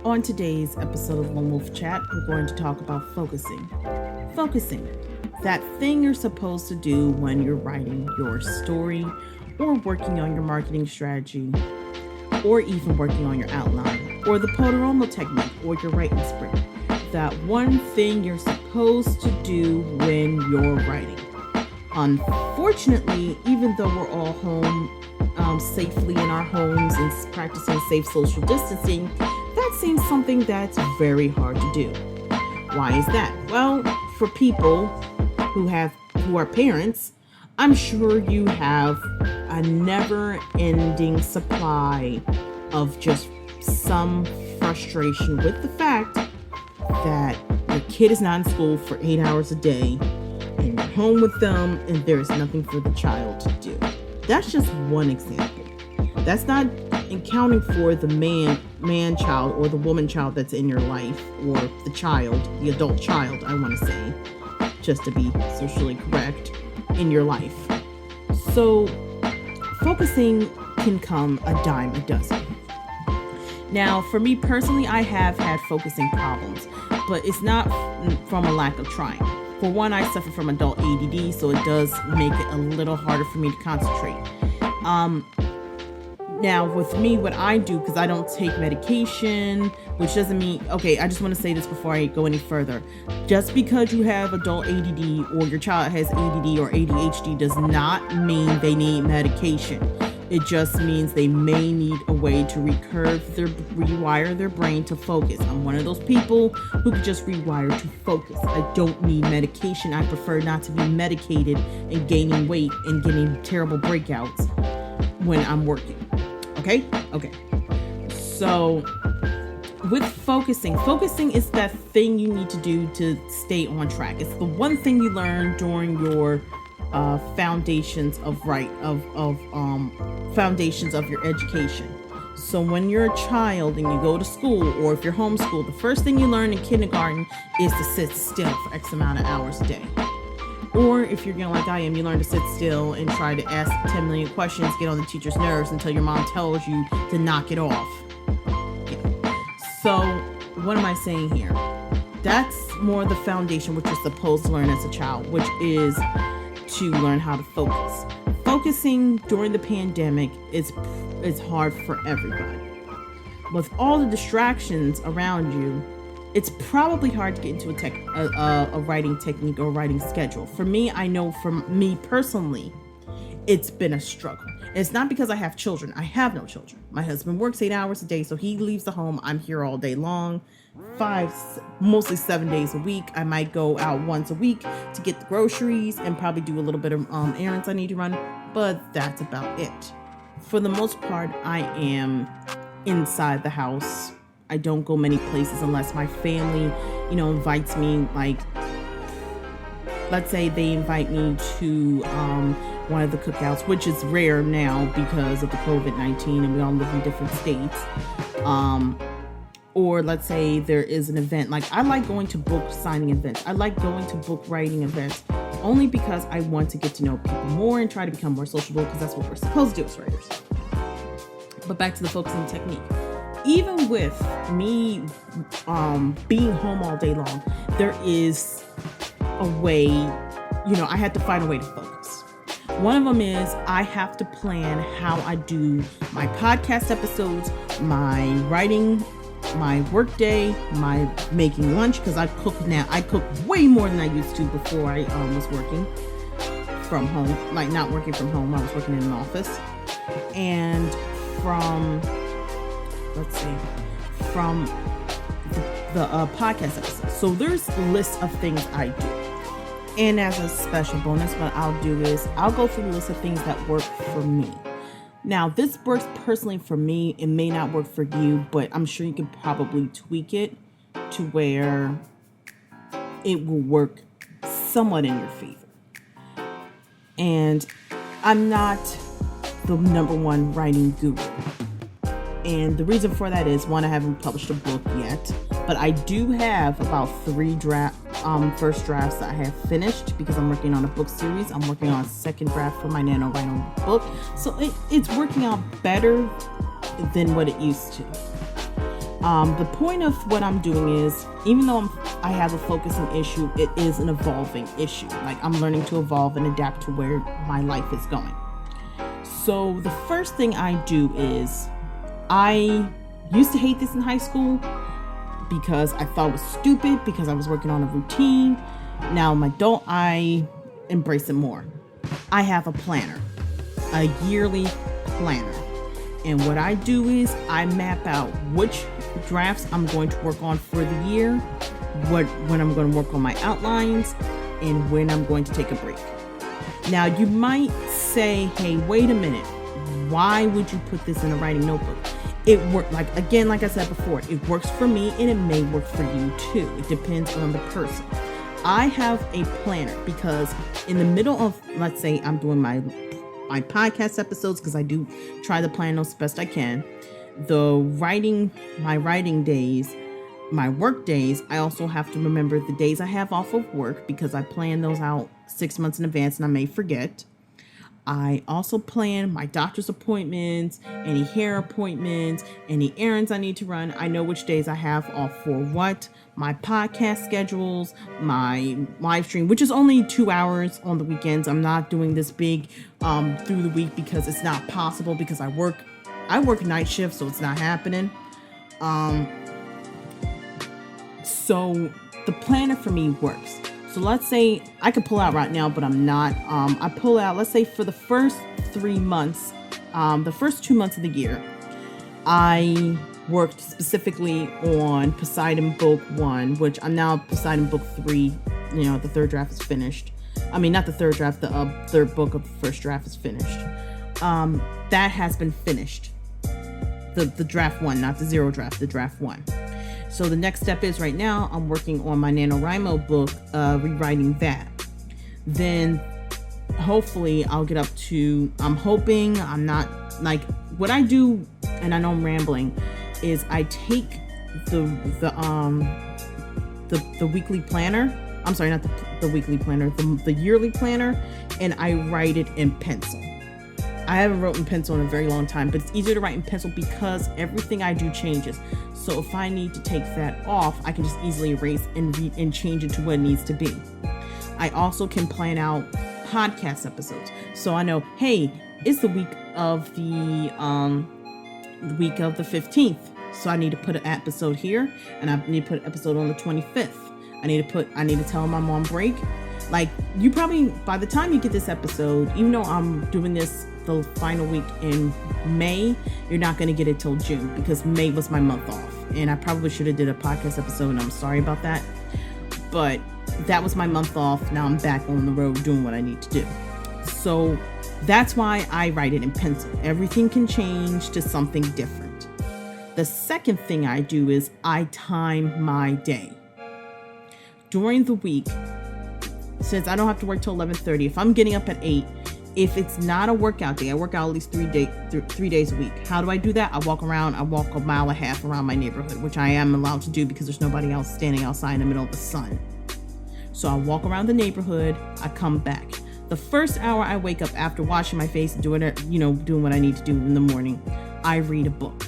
On today's episode of Lone Wolf Chat, we're going to talk about focusing. Focusing, that thing you're supposed to do when you're writing your story or working on your marketing strategy or even working on your outline or the Pomodoro technique or your writing sprint. That one thing you're supposed to do when you're writing. Unfortunately, even though we're all home safely in our homes and practicing safe social distancing, that seems something that's very hard to do. Why is that? Well, for people who are parents, I'm sure you have a never-ending supply of just some frustration with the fact that your kid is not in school for 8 hours a day and you're home with them and there's nothing for the child to do. That's just one example. That's not accounting for the man child or the woman child that's in your life, or the child, the adult child, I want to say, just to be socially correct, in your life. So focusing can come a dime a dozen. Now, for me personally, I have had focusing problems, but it's not from a lack of trying. For one, I suffer from adult ADD, so it does make it a little harder for me to concentrate. Now, with me, what I do, because I don't take medication, which doesn't mean, okay, I just want to say this before I go any further. Just because you have adult ADD or your child has ADD or ADHD does not mean they need medication. It just means they may need a way to rewire their brain to focus. I'm one of those people who could just rewire to focus. I don't need medication. I prefer not to be medicated and gaining weight and getting terrible breakouts when I'm working. Okay? So with focusing is that thing you need to do to stay on track. It's the one thing you learn during your foundations of foundations of your education. So when you're a child and you go to school, or if you're homeschooled, the first thing you learn in kindergarten is to sit still for X amount of hours a day. Or if you're like I am, you learn to sit still and try to ask 10 million questions, get on the teacher's nerves until your mom tells you to knock it off. Yeah. So what am I saying here? That's more the foundation, which you're supposed to learn as a child, which is to learn how to focus. Focusing during the pandemic is hard for everybody. With all the distractions around you, it's probably hard to get into a writing technique or writing schedule. For me, I know from me personally, it's been a struggle. And it's not because I have children. I have no children. My husband works 8 hours a day, so he leaves the home. I'm here all day long, mostly 7 days a week. I might go out once a week to get the groceries and probably do a little bit of errands I need to run, but that's about it. For the most part, I am inside the house. I don't go many places unless my family, invites me. Like, let's say they invite me to one of the cookouts, which is rare now because of the COVID-19 and we all live in different states. Or let's say there is an event. Like, I like going to book signing events. I like going to book writing events only because I want to get to know people more and try to become more sociable, because that's what we're supposed to do as writers. But back to the focusing technique. Even with me being home all day long, there is a way, I have to find a way to focus. One of them is I have to plan how I do my podcast episodes, my writing, my work day, my making lunch, because I cook now. I cook way more than I used to before I was working from home. Like, not working from home, I was working in an office. And from the podcast episode. So there's lists of things I do. And as a special bonus, what I'll do is I'll go through the list of things that work for me. Now, this works personally for me. It may not work for you, but I'm sure you can probably tweak it to where it will work somewhat in your favor. And I'm not the number one writing guru. And the reason for that is, one, I haven't published a book yet, but I do have about 3 first drafts that I have finished because I'm working on a book series. I'm working on a second draft for my NaNoWriMo book. So it's working out better than what it used to. The point of what I'm doing is, even though I have a focusing issue, it is an evolving issue. Like, I'm learning to evolve and adapt to where my life is going. So the first thing I do is, I used to hate this in high school because I thought it was stupid, because I was working on a routine. Now I'm adult, I embrace it more. I have a planner, a yearly planner. And what I do is I map out which drafts I'm going to work on for the year, when I'm going to work on my outlines, and when I'm going to take a break. Now, you might say, hey, wait a minute. Why would you put this in a writing notebook? It works, like I said before, it works for me and it may work for you too. It depends on the person. I have a planner because in the middle of, let's say I'm doing my podcast episodes, because I do try to plan those the best I can. My writing days, my work days, I also have to remember the days I have off of work, because I plan those out 6 months in advance and I may forget. I also plan my doctor's appointments, any hair appointments, any errands I need to run. I know which days I have off for what. My podcast schedules, my live stream, which is only 2 hours on the weekends. I'm not doing this big through the week because it's not possible, because I work night shift, so it's not happening. So the planner for me works. So let's say I could pull out right now, but I'm not. I pull out, let's say for the first 3 months, the first 2 months of the year, I worked specifically on Poseidon Book 1, which I'm now Poseidon Book 3. The third draft is finished. I mean, not the third draft, the third book of the first draft is finished. That has been finished. The draft 1, not the zero draft, the draft 1. So the next step is, right now, I'm working on my NaNoWriMo book, rewriting that. Then hopefully I'll get up to, I'm hoping, I'm not, like, what I do, and I know I'm rambling, is I take the weekly planner, I'm sorry, not the weekly planner, the yearly planner, and I write it in pencil. I haven't wrote in pencil in a very long time, but it's easier to write in pencil because everything I do changes. So if I need to take that off, I can just easily erase and change it to what it needs to be. I also can plan out podcast episodes. So I know, hey, it's the week of the 15th. So I need to put an episode here, and I need to put an episode on the 25th. I need to tell them I'm on break. Like, you probably, by the time you get this episode, even though I'm doing this the final week in May, you're not going to get it till June, because May was my month off, and I probably should have did a podcast episode, and I'm sorry about that, but that was my month off. Now I'm back on the road doing what I need to do. So that's why I write it in pencil. Everything can change to something different. The second thing I do is I time my day. During the week, since I don't have to work till 11:30, if I'm getting up at 8, if it's not a workout day, I work out at least 3 days a week. How do I do that? I walk 1.5 miles around my neighborhood, which I am allowed to do because there's nobody else standing outside in the middle of the sun. So I walk around the neighborhood, I come back. The first hour I wake up after washing my face and doing what I need to do in the morning, I read a book.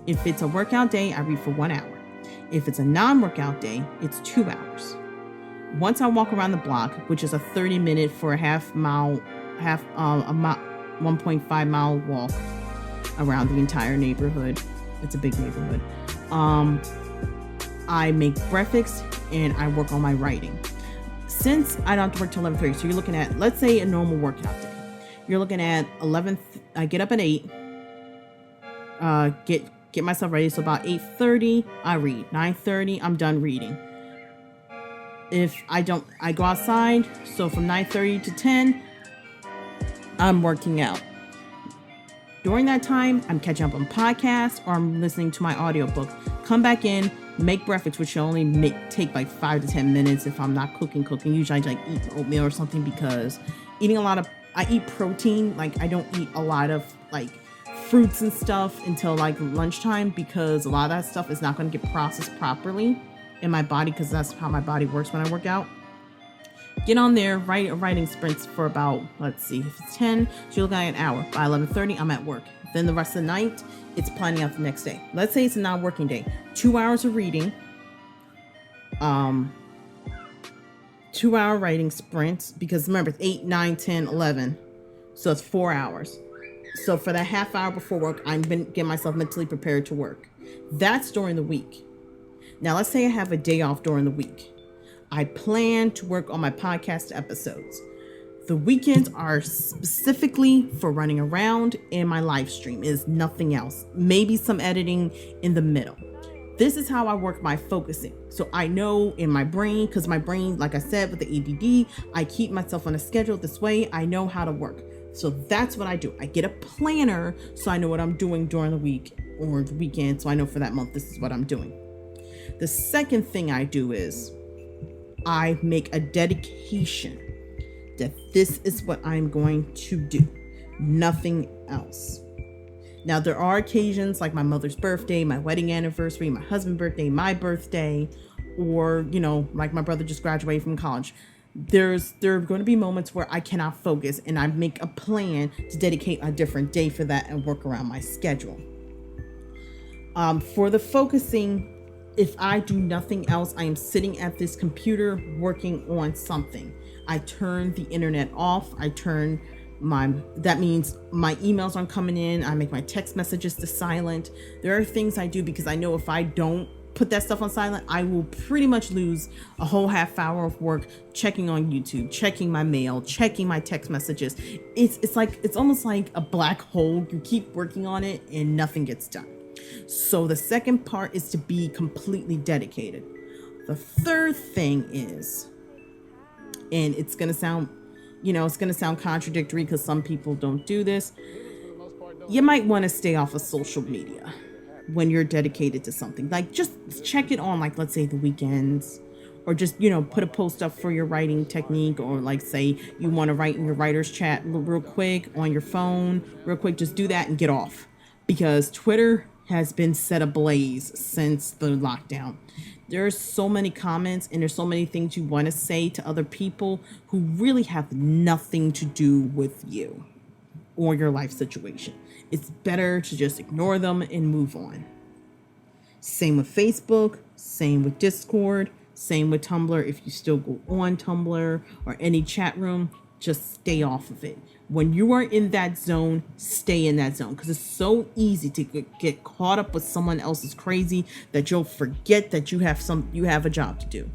If it's a workout day, I read for 1 hour. If it's a non-workout day, it's 2 hours. Once I walk around the block, which is a 30-minute for a 1.5 mile walk around the entire neighborhood. It's a big neighborhood. I make breakfast and I work on my writing. Since I don't have to work till 11:30, so you're looking at, let's say, a normal workout day. You're looking at 11. I get up at 8. Get myself ready. So about 8:30, I read. 9:30, I'm done reading. If I go outside. So from 9:30 to 10, I'm working out. During that time, I'm catching up on podcasts or I'm listening to my audiobook. Come back in, make breakfast, which should only take like 5 to 10 minutes if I'm not cooking. Usually I like eat oatmeal or something, because I eat protein. Like, I don't eat a lot of like fruits and stuff until like lunchtime, because a lot of that stuff is not going to get processed properly in my body, because that's how my body works when I work out. Get on there, writing sprints for about, let's see, if it's 10, so you're looking at an hour. By 11:30, I'm at work. Then the rest of the night, it's planning out the next day. Let's say it's a non-working day. 2 hours of reading, 2-hour writing sprints, because remember, it's 8, 9, 10, 11. So it's 4 hours. So for that half hour before work, I'm getting myself mentally prepared to work. That's during the week. Now, let's say I have a day off during the week. I plan to work on my podcast episodes. The weekends are specifically for running around, and my live stream is nothing else. Maybe some editing in the middle. This is how I work my focusing. So I know in my brain, because my brain, like I said, with the ADD, I keep myself on a schedule. This way I know how to work. So that's what I do. I get a planner so I know what I'm doing during the week or the weekend. So I know for that month, this is what I'm doing. The second thing I do is I make a dedication that this is what I'm going to do. Nothing else. Now, there are occasions like my mother's birthday, my wedding anniversary, my husband's birthday, my birthday, or, like my brother just graduated from college. There are going to be moments where I cannot focus, and I make a plan to dedicate a different day for that and work around my schedule. For the focusing, if I do nothing else, I am sitting at this computer working on something. I turn the internet off. That means my emails aren't coming in. I make my text messages to silent. There are things I do because I know if I don't put that stuff on silent, I will pretty much lose a whole half hour of work checking on YouTube, checking my mail, checking my text messages. It's almost like a black hole. You keep working on it and nothing gets done. So the second part is to be completely dedicated. The third thing is, and it's going to sound contradictory because some people don't do this. You might want to stay off of social media when you're dedicated to something. Like, just check it on, like, let's say the weekends, or just, put a post up for your writing technique, or like, say you want to write in your writer's chat real quick on your phone, real quick, just do that and get off, because Twitter has been set ablaze since the lockdown. There's so many comments and there's so many things you want to say to other people who really have nothing to do with you or your life situation. It's better to just ignore them and move on. Same with Facebook, same with Discord, same with Tumblr. If you still go on Tumblr or any chat room, just stay off of it. When you are in that zone, stay in that zone, because it's so easy to get caught up with someone else's crazy that you'll forget that you have a job to do.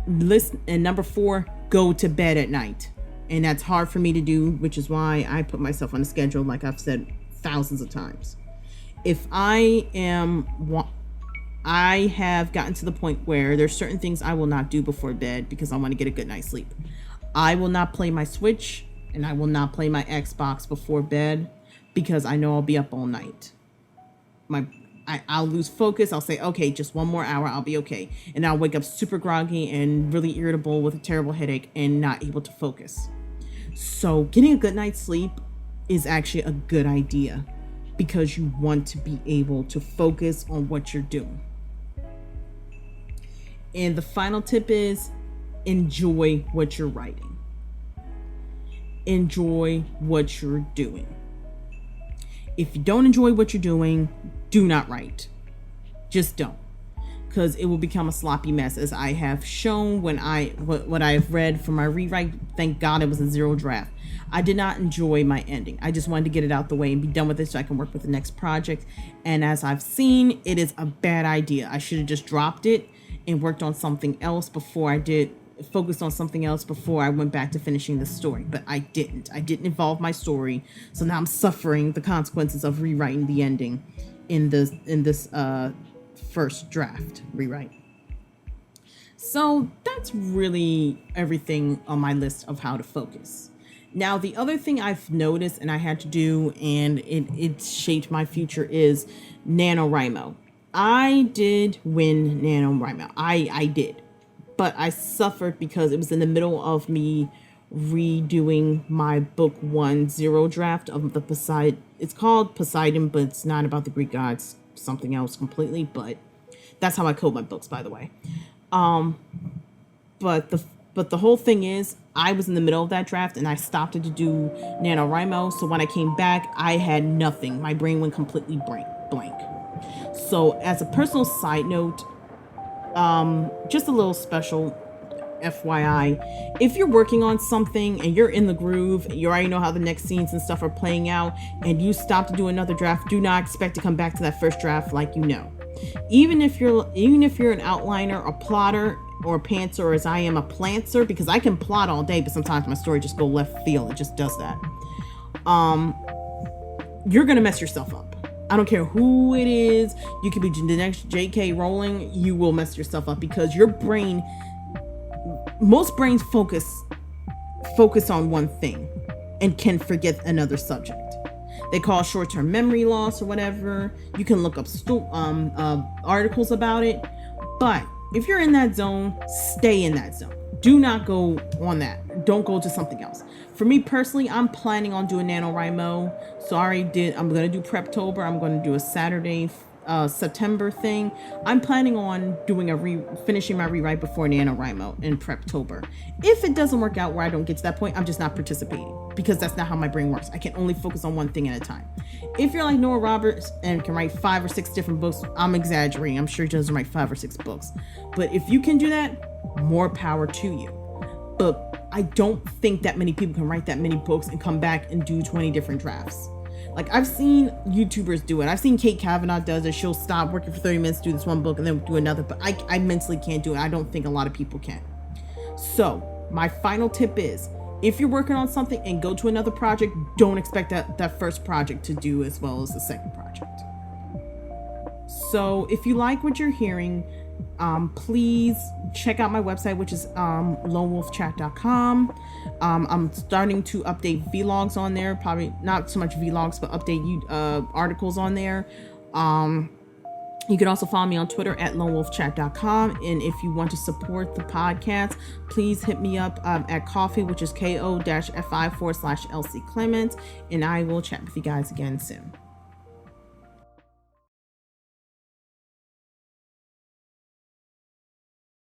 Listen, and number 4, go to bed at night. And that's hard for me to do, which is why I put myself on a schedule, like I've said thousands of times. If I have gotten to the point where there's certain things I will not do before bed because I want to get a good night's sleep. I will not play my Switch and I will not play my Xbox before bed because I know I'll be up all night. I'll lose focus. I'll say, okay, just one more hour, I'll be okay. And I'll wake up super groggy and really irritable with a terrible headache and not able to focus. So getting a good night's sleep is actually a good idea because you want to be able to focus on what you're doing. And the final tip is enjoy what you're writing. Enjoy what you're doing. If you don't enjoy what you're doing, do not write. Just don't. Because it will become a sloppy mess, as I have shown when what I've read from my rewrite. Thank God it was a 0 draft. I did not enjoy my ending. I just wanted to get it out the way and be done with it so I can work with the next project. And as I've seen, it is a bad idea. I should have just dropped it and worked on something else focused on something else before I went back to finishing the story. But I didn't involve my story. So now I'm suffering the consequences of rewriting the ending in this first draft rewrite. So that's really everything on my list of how to focus. Now, the other thing I've noticed and I had to do, and it shaped my future, is NaNoWriMo. I did win NaNoWriMo. I did. But I suffered because it was in the middle of me redoing my book 1.0 draft of the Poseidon. It's called Poseidon, but it's not about the Greek gods, something else completely. But that's how I code my books, by the way. But But the whole thing is, I was in the middle of that draft and I stopped it to do NaNoWriMo. So when I came back, I had nothing. My brain went completely blank. So as a personal side note, just a little special FYI, if you're working on something and you're in the groove, you already know how the next scenes and stuff are playing out, and you stop to do another draft, do not expect to come back to that first draft like you know. Even if you're an outliner, a plotter, or a pantser, or as I am, a plantser, because I can plot all day, but sometimes my story just go left field. It just does that. You're gonna mess yourself up. I don't care who it is. You could be the next J.K. Rowling. You will mess yourself up because your brain, most brains focus on one thing and can forget another subject. They call it short-term memory loss or whatever. You can look up articles about it. But if you're in that zone, stay in that zone. Do not go on that. Don't go to something else. For me personally, I'm planning on doing NaNoWriMo. So I already did. I'm going to do Preptober. I'm going to do a Saturday, September thing. I'm planning on doing finishing my rewrite before NaNoWriMo in Preptober. If it doesn't work out where I don't get to that point, I'm just not participating because that's not how my brain works. I can only focus on one thing at a time. If you're like Noah Roberts and can write 5 or 6 different books, I'm exaggerating. I'm sure he doesn't write 5 or 6 books. But if you can do that, more power to you. But I don't think that many people can write that many books and come back and do 20 different drafts. Like, I've seen YouTubers do it. I've seen Kate Kavanaugh does it. She'll stop working for 30 minutes, do this one book, and then do another. But I mentally can't do it. I don't think a lot of people can. So my final tip is, if you're working on something and go to another project, don't expect that first project to do as well as the second project. So if you like what you're hearing, please check out my website, which is lonewolfchat.com. I'm starting to update vlogs on there, probably not so much vlogs, but update articles on there. You can also follow me on Twitter at lonewolfchat.com. And if you want to support the podcast, please hit me up at Ko-fi, which is ko-fi./LC Clements, and I will chat with you guys again soon.